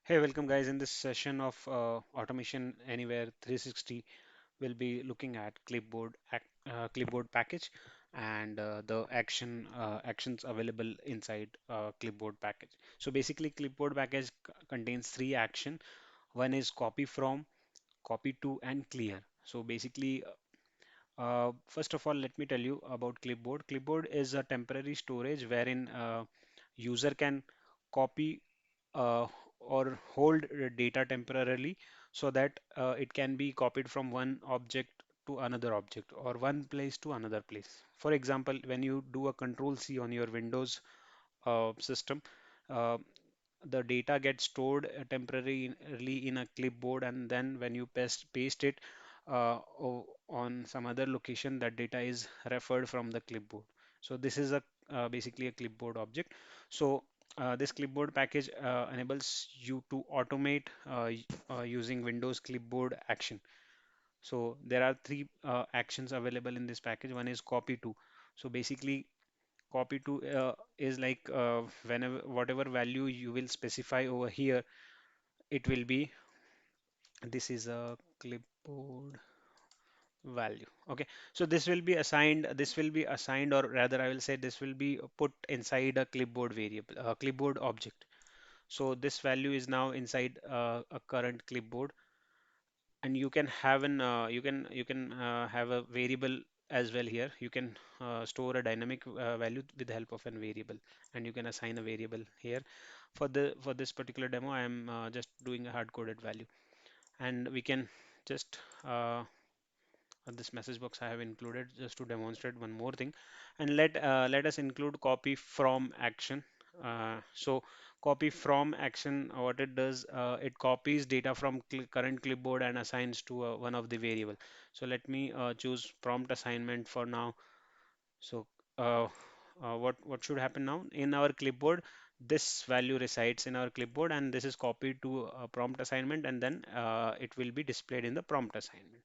Hey, welcome guys. In this session of Automation Anywhere 360, we'll be looking at clipboard package and the actions available inside clipboard package. So basically, clipboard package contains three action. One is copy from, copy to, and clear. So basically, first of all, let me tell you about clipboard. Clipboard is a temporary storage wherein user can copy or hold data temporarily so that it can be copied from one object to another object or one place to another place. For example, when you do a control C on your Windows system, uh, the data gets stored temporarily in a clipboard, and then when you paste it on some other location, that data is referred from the clipboard. So this is a basically a clipboard object. So this clipboard package enables you to automate using Windows clipboard action. So there are three actions available in this package. One is copy to. So basically copy to is like whenever whatever value you will specify over here, it will be, this is a clipboard value. Okay, so this will be assigned, or rather I will say this will be put inside a clipboard variable, clipboard object. So this value is now inside a current clipboard, and you can have an have a variable as well. Here you can store a dynamic value with the help of a variable, and you can assign a variable here. For this particular demo, I am just doing a hard coded value, and we can just this message box I have included just to demonstrate one more thing. And let us include copy from action. So copy from action, what it does, it copies data from current clipboard and assigns to one of the variable. So let me choose prompt assignment for now. So what should happen now in our clipboard? This value resides in our clipboard, and this is copied to prompt assignment, and then it will be displayed in the prompt assignment.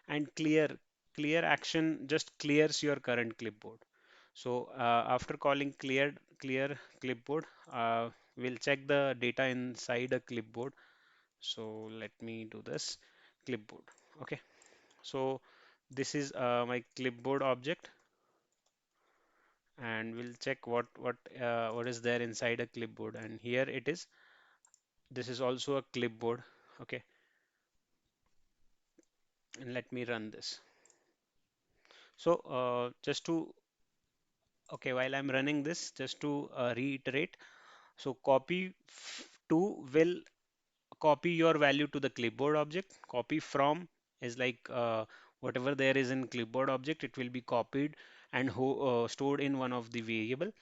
And clear action just clears your current clipboard. So after calling clear clipboard, we'll check the data inside a clipboard. So let me do this clipboard. Okay, so this is my clipboard object, and we'll check what is there inside a clipboard. And here it is. This is also a clipboard. Okay, and let me run this. So just to okay, while I'm running this, just to reiterate, so to will copy your value to the clipboard object. Copy from is like whatever there is in clipboard object, it will be copied and stored in one of the variable.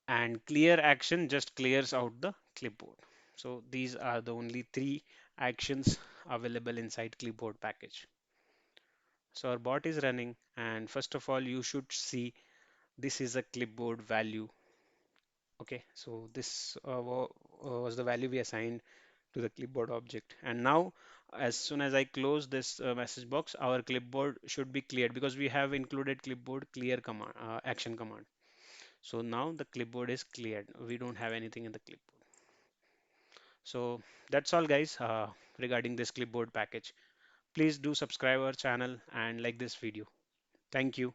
And clear action just clears out the clipboard. So these are the only three actions available inside clipboard package. So our bot is running, and first of all, you should see this is a clipboard value. Okay, so this was the value we assigned to the clipboard object. And now, as soon as I close this message box, our clipboard should be cleared because we have included clipboard clear command, action command. So now the clipboard is cleared. We don't have anything in the clipboard. So that's all, guys, regarding this clipboard package. Please do subscribe our channel and like this video. Thank you.